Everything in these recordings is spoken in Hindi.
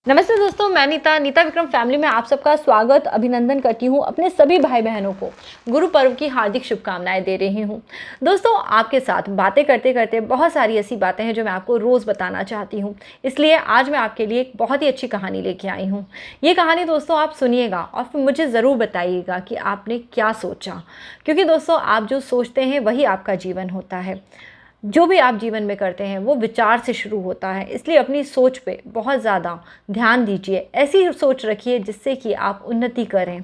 नमस्ते दोस्तों, मैं नीता विक्रम फैमिली में आप सबका स्वागत अभिनंदन करती हूँ। अपने सभी भाई बहनों को गुरु पर्व की हार्दिक शुभकामनाएं दे रही हूँ। दोस्तों, आपके साथ बातें करते करते बहुत सारी ऐसी बातें हैं जो मैं आपको रोज़ बताना चाहती हूँ। इसलिए आज मैं आपके लिए एक बहुत ही अच्छी कहानी लेके आई हूँ। ये कहानी दोस्तों आप सुनिएगा और फिर मुझे ज़रूर बताइएगा कि आपने क्या सोचा, क्योंकि दोस्तों आप जो सोचते हैं वही आपका जीवन होता है। जो भी आप जीवन में करते हैं वो विचार से शुरू होता है, इसलिए अपनी सोच पे बहुत ज़्यादा ध्यान दीजिए। ऐसी सोच रखिए जिससे कि आप उन्नति करें।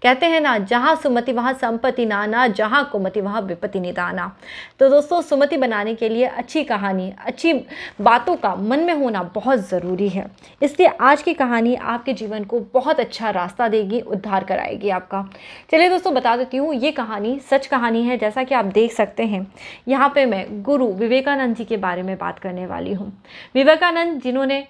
कहते हैं ना, जहाँ सुमति वहाँ संपत्ति नाना, जहाँ कुमति वहाँ विपत्ति निदाना। तो दोस्तों, सुमति बनाने के लिए अच्छी कहानी, अच्छी बातों का मन में होना बहुत ज़रूरी है। इसलिए आज की कहानी आपके जीवन को बहुत अच्छा रास्ता देगी, उद्धार कराएगी आपका। चलिए दोस्तों, बता देती हूँ, ये कहानी सच कहानी है। जैसा कि आप देख सकते हैं, यहाँ पे मैं गुरु विवेकानंद जी के बारे में बात करने वाली हूँ। विवेकानंद जिन्होंने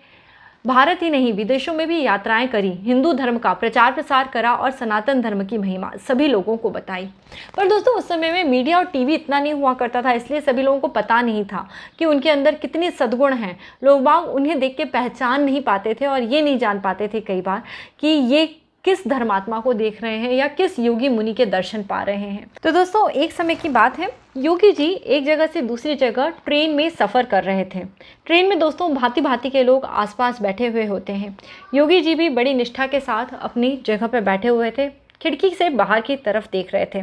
भारत ही नहीं विदेशों में भी यात्राएं करी, हिंदू धर्म का प्रचार प्रसार करा और सनातन धर्म की महिमा सभी लोगों को बताई। पर दोस्तों, उस समय में मीडिया और टीवी इतना नहीं हुआ करता था, इसलिए सभी लोगों को पता नहीं था कि उनके अंदर कितने सद्गुण हैं। लोग बाग उन्हें देख के पहचान नहीं पाते थे और ये नहीं जान पाते थे कई बार कि ये किस धर्मात्मा को देख रहे हैं या किस योगी मुनि के दर्शन पा रहे हैं। तो दोस्तों, एक समय की बात है, योगी जी एक जगह से दूसरी जगह ट्रेन में सफ़र कर रहे थे। ट्रेन में दोस्तों भांति भांति के लोग आसपास बैठे हुए होते हैं। योगी जी भी बड़ी निष्ठा के साथ अपनी जगह पर बैठे हुए थे, खिड़की से बाहर की तरफ देख रहे थे।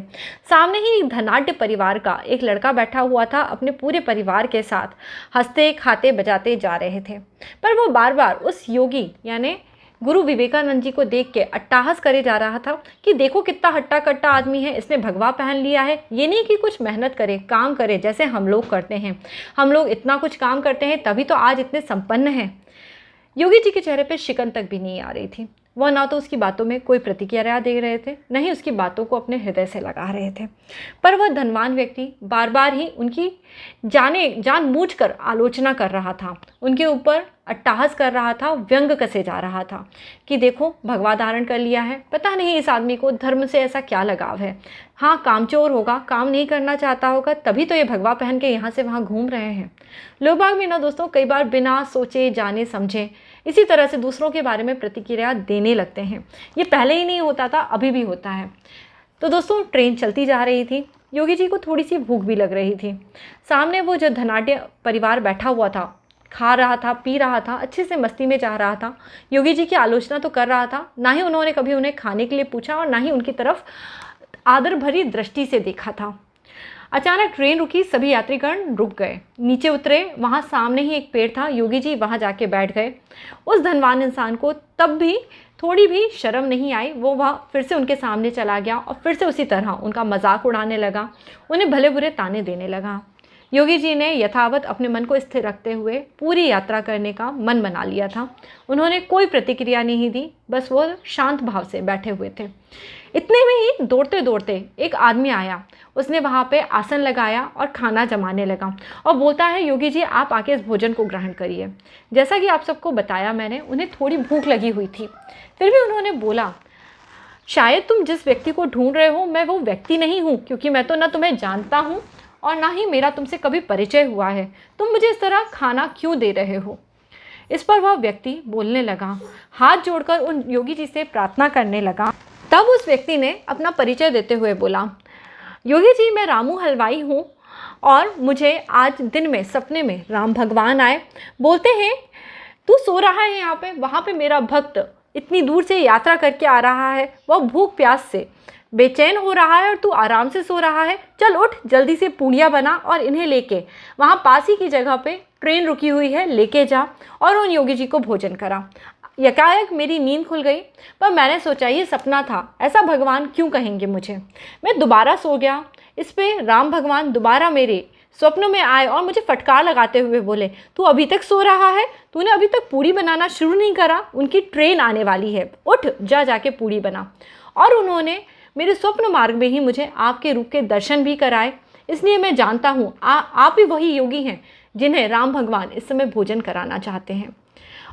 सामने ही एक धनाढ्य परिवार का एक लड़का बैठा हुआ था, अपने पूरे परिवार के साथ हंसते खाते बजाते जा रहे थे। पर वो बार बार उस योगी यानी गुरु विवेकानंद जी को देख के अट्टहास करे जा रहा था कि देखो कितना हट्टा कट्टा आदमी है, इसने भगवा पहन लिया है। ये नहीं कि कुछ मेहनत करे, काम करे जैसे हम लोग करते हैं। हम लोग इतना कुछ काम करते हैं तभी तो आज इतने संपन्न हैं। योगी जी के चेहरे पे शिकन तक भी नहीं आ रही थी। वह ना तो उसकी बातों में कोई प्रतिक्रिया दे रहे थे, न ही उसकी बातों को अपने हृदय से लगा रहे थे। पर वह धनवान व्यक्ति बार बार ही उनकी जानबूझकर आलोचना कर रहा था, उनके ऊपर अट्टहास कर रहा था, व्यंग कसे जा रहा था कि देखो भगवा धारण कर लिया है, पता नहीं इस आदमी को धर्म से ऐसा क्या लगाव है। हाँ, कामचोर होगा, काम नहीं करना चाहता होगा, तभी तो ये भगवा पहन के यहाँ से वहाँ घूम रहे हैं। लोग बाग भी ना दोस्तों कई बार बिना सोचे जाने समझे इसी तरह से दूसरों के बारे में प्रतिक्रिया देने लगते हैं। ये पहले ही नहीं होता था, अभी भी होता है। तो दोस्तों, ट्रेन चलती जा रही थी। योगी जी को थोड़ी सी भूख भी लग रही थी। सामने वो जो धनाढ्य परिवार बैठा हुआ था, खा रहा था, पी रहा था, अच्छे से मस्ती में जा रहा था। योगी जी की आलोचना तो कर रहा था, ना ही उन्होंने कभी उन्हें खाने के लिए पूछा और ना ही उनकी तरफ आदर भरी दृष्टि से देखा था। अचानक ट्रेन रुकी, सभी यात्रीगण रुक गए, नीचे उतरे। वहाँ सामने ही एक पेड़ था, योगी जी वहाँ जाके बैठ गए। उस धनवान इंसान को तब भी थोड़ी भी शर्म नहीं आई। वो वहाँ फिर से उनके सामने चला गया और फिर से उसी तरह उनका मजाक उड़ाने लगा, उन्हें भले बुरे ताने देने लगा। योगी जी ने यथावत अपने मन को स्थिर रखते हुए पूरी यात्रा करने का मन बना लिया था। उन्होंने कोई प्रतिक्रिया नहीं दी, बस वो शांत भाव से बैठे हुए थे। इतने में ही दौड़ते दौड़ते एक आदमी आया। उसने वहाँ पे आसन लगाया और खाना जमाने लगा और बोलता है, योगी जी आप आके इस भोजन को ग्रहण करिए। जैसा कि आप सबको बताया मैंने, उन्हें थोड़ी भूख लगी हुई थी। फिर भी उन्होंने बोला, शायद तुम जिस व्यक्ति को ढूंढ रहे हो मैं वो व्यक्ति नहीं हूँ, क्योंकि मैं तो ना तुम्हें जानता हूँ और ना ही मेरा तुमसे कभी परिचय हुआ है। तुम मुझे इस तरह खाना क्यों दे रहे हो? इस पर वह व्यक्ति बोलने लगा, हाथ जोड़कर उन योगी जी से प्रार्थना करने लगा। तब उस व्यक्ति ने अपना परिचय देते हुए बोला, योगी जी मैं रामू हलवाई हूँ और मुझे आज दिन में सपने में राम भगवान आए। बोलते हैं तू सो रहा है यहाँ पे, वहाँ पे मेरा भक्त इतनी दूर से यात्रा करके आ रहा है, वह भूख प्यास से बेचैन हो रहा है और तू आराम से सो रहा है। चल उठ, जल्दी से पूड़ियाँ बना और इन्हें लेके वहाँ पास ही की जगह पे ट्रेन रुकी हुई है, लेके जा और उन योगी जी को भोजन करा। यकायक मेरी नींद खुल गई, पर मैंने सोचा ये सपना था, ऐसा भगवान क्यों कहेंगे मुझे। मैं दोबारा सो गया। इस पे राम भगवान दोबारा मेरे स्वप्नों में आए और मुझे फटकार लगाते हुए बोले, तू अभी तक सो रहा है, तूने अभी तक पूड़ी बनाना शुरू नहीं करा, उनकी ट्रेन आने वाली है, उठ जाके पूड़ी बना। और उन्होंने मेरे स्वप्न मार्ग में ही मुझे आपके रूप के दर्शन भी कराए। इसलिए मैं जानता हूँ आप ही वही योगी हैं जिन्हें राम भगवान इस समय भोजन कराना चाहते हैं।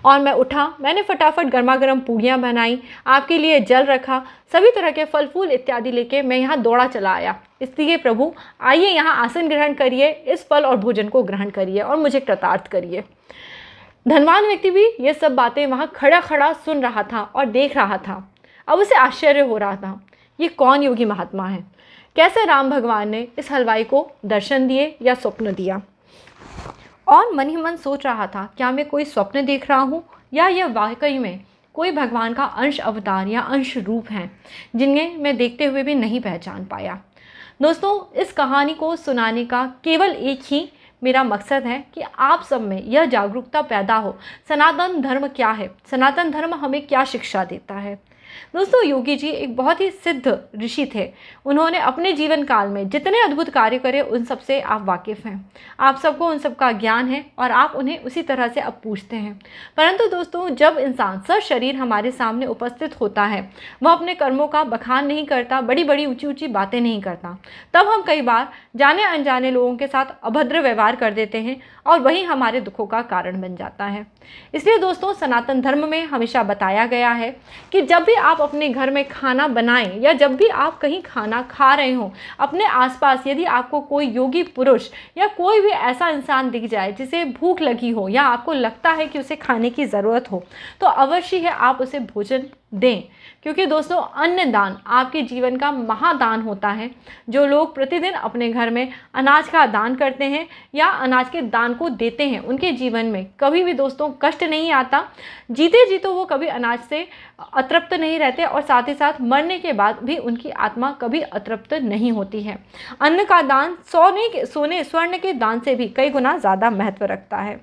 और मैं उठा, मैंने फटाफट गर्मा गर्म पूड़ियाँ बनाई, आपके लिए जल रखा, सभी तरह के फल फूल इत्यादि लेके मैं यहाँ दौड़ा चला आया। इसलिए प्रभु आइए यहाँ आसन ग्रहण करिए, इस फल और भोजन को ग्रहण करिए और मुझे कृतार्थ करिए। धनवान व्यक्ति भी ये सब बातें वहाँ खड़ा खड़ा सुन रहा था और देख रहा था। अब उसे आश्चर्य हो रहा था, ये कौन योगी महात्मा है? कैसे राम भगवान ने इस हलवाई को दर्शन दिए या स्वप्न दिया? और मन ही मन सोच रहा था, क्या मैं कोई स्वप्न देख रहा हूँ या यह वाकई में कोई भगवान का अंश अवतार या अंश रूप हैं जिन्हें मैं देखते हुए भी नहीं पहचान पाया। दोस्तों, इस कहानी को सुनाने का केवल एक ही मेरा मकसद है कि आप सब में यह जागरूकता पैदा हो, सनातन धर्म क्या है, सनातन धर्म हमें क्या शिक्षा देता है। दोस्तों, योगी जी एक बहुत ही सिद्ध ऋषि थे। उन्होंने अपने जीवन काल में जितने अद्भुत कार्य करे उन सब से आप वाकिफ़ हैं। आप सबको उन सब का ज्ञान है और आप उन्हें उसी तरह से अब पूछते हैं। परंतु दोस्तों, जब इंसान सशरीर हमारे सामने उपस्थित होता है, वह अपने कर्मों का बखान नहीं करता, बड़ी बड़ी ऊंची ऊंची बातें नहीं करता, तब हम कई बार जाने अनजाने लोगों के साथ अभद्र व्यवहार कर देते हैं और वही हमारे दुखों का कारण बन जाता है। इसलिए दोस्तों, सनातन धर्म में हमेशा बताया गया है कि जब भी आप अपने घर में खाना बनाएं या जब भी आप कहीं खाना खा रहे हो, अपने आसपास यदि आपको कोई योगी पुरुष या कोई भी ऐसा इंसान दिख जाए जिसे भूख लगी हो या आपको लगता है कि उसे खाने की ज़रूरत हो, तो अवश्य है आप उसे भोजन दें। क्योंकि दोस्तों, अन्नदान आपके जीवन का महादान होता है। जो लोग प्रतिदिन अपने घर में अनाज का दान करते हैं या अनाज के दान को देते हैं, उनके जीवन में कभी भी दोस्तों कष्ट नहीं आता। जीते जी तो वो कभी अनाज से अतृप्त नहीं रहते और साथ ही साथ मरने के बाद भी उनकी आत्मा कभी अतृप्त नहीं होती है। अन्न का दान सोने स्वर्ण के दान से भी कई गुना ज़्यादा महत्व रखता है।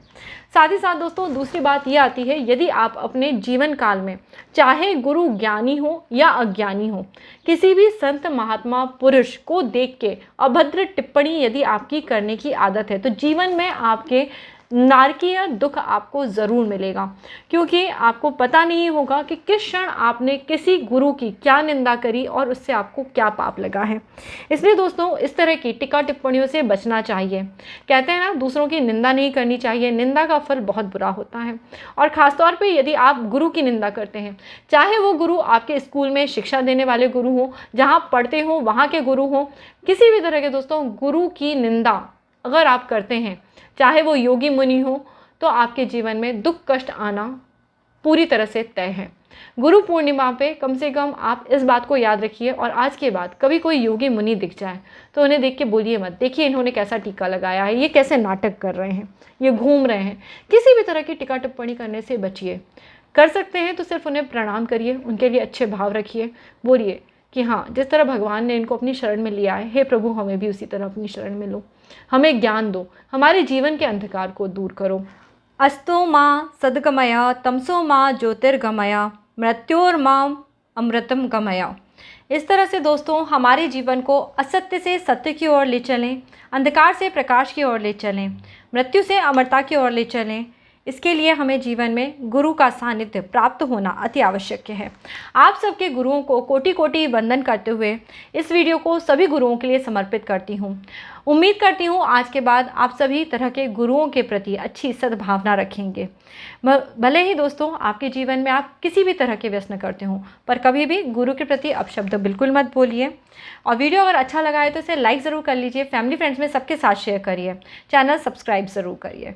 साथ ही साथ दोस्तों, दूसरी बात यह आती है, यदि आप अपने जीवन काल में चाहे गुरु ज्ञानी हो या अज्ञानी हो, किसी भी संत महात्मा पुरुष को देख के अभद्र टिप्पणी यदि आपकी करने की आदत है, तो जीवन में आपके नारकीय दुख आपको ज़रूर मिलेगा। क्योंकि आपको पता नहीं होगा कि किस क्षण आपने किसी गुरु की क्या निंदा करी और उससे आपको क्या पाप लगा है। इसलिए दोस्तों, इस तरह की टिक्का टिप्पणियों से बचना चाहिए। कहते हैं ना, दूसरों की निंदा नहीं करनी चाहिए, निंदा का फल बहुत बुरा होता है। और ख़ासतौर पर यदि आप गुरु की निंदा करते हैं, चाहे वो गुरु आपके स्कूल में शिक्षा देने वाले गुरु हों, जहाँ पढ़ते हों वहाँ के गुरु हों, किसी भी तरह के दोस्तों गुरु की निंदा अगर आप करते हैं, चाहे वो योगी मुनि हो, तो आपके जीवन में दुख कष्ट आना पूरी तरह से तय है। गुरु पूर्णिमा पे कम से कम आप इस बात को याद रखिए और आज के बाद कभी कोई योगी मुनि दिख जाए तो उन्हें देख के बोलिए मत, देखिए इन्होंने कैसा टीका लगाया है, ये कैसे नाटक कर रहे हैं, ये घूम रहे हैं। किसी भी तरह की टीका टिप्पणी करने से बचिए। कर सकते हैं तो सिर्फ उन्हें प्रणाम करिए, उनके लिए अच्छे भाव रखिए, बोलिए कि हाँ, जिस तरह भगवान ने इनको अपनी शरण में लिया है, हे प्रभु हमें भी उसी तरह अपनी शरण में लो, हमें ज्ञान दो, हमारे जीवन के अंधकार को दूर करो। अस्तो माँ सद्गमया तमसो माँ ज्योतिर्गमया मृत्योर्माम अमृतम गमया। इस तरह से दोस्तों हमारे जीवन को असत्य से सत्य की ओर ले चलें, अंधकार से प्रकाश की ओर ले चलें, मृत्यु से अमरता की ओर ले चलें। इसके लिए हमें जीवन में गुरु का सानिध्य प्राप्त होना अति आवश्यक है। आप सबके गुरुओं को कोटि कोटि वंदन करते हुए इस वीडियो को सभी गुरुओं के लिए समर्पित करती हूँ। उम्मीद करती हूँ आज के बाद आप सभी तरह के गुरुओं के प्रति अच्छी सद्भावना रखेंगे। भले ही दोस्तों आपके जीवन में आप किसी भी तरह के व्यसन करते हों, पर कभी भी गुरु के प्रति अपशब्द बिल्कुल मत बोलिए। और वीडियो अगर अच्छा लगा है तो इसे लाइक ज़रूर कर लीजिए, फैमिली फ्रेंड्स में सबके साथ शेयर करिए, चैनल सब्सक्राइब ज़रूर करिए।